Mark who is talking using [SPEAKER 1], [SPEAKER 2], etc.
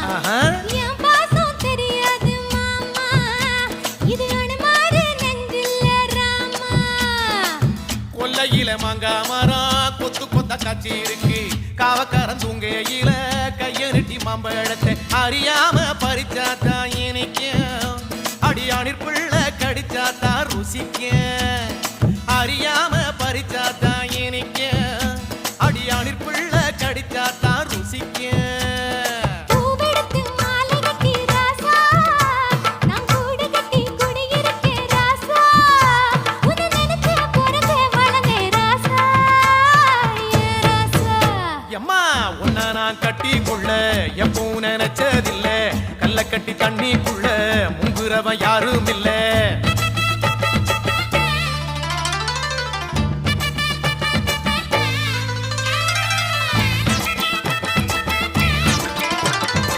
[SPEAKER 1] என் பாசம் தெரியாது மாமா, இது அனுமாரு நெஞ்சில்ல ராமா.
[SPEAKER 2] கொல்லையில மாங்கா மரம் கொத்து கொத்த காட்சி இருக்கு, காவக்காரன் தூங்கையில கைய நெட்டி மாம்பழத்தை அறியாம பறிச்சாத்தா இனிக்கும், அடியானிற் பிள்ளை கடிச்சாத்தா ருசிக்கும், அறியாம பறிச்சாத்தா இனிக்கும், அடியானிற் பிள்ளை கடிச்சாத்தா ருசிக்கும்.
[SPEAKER 1] பூவெடுத்து மாலை கட்டி ராசா, நான் கூடு கட்டி குடியிருக்கேன் ராசா, உன்னை நினைச்சு பிறந்தே வளர்ந்தேன் ராசா, ஏ ராசா.
[SPEAKER 2] எம்மா உன்னை நான் கட்டி கொள்ள எப்பவும் நினைச்சதில்ல, கல்ல கட்டி தண்ணிக்குள்ள முங்குறவன் யாரும் இல்ல.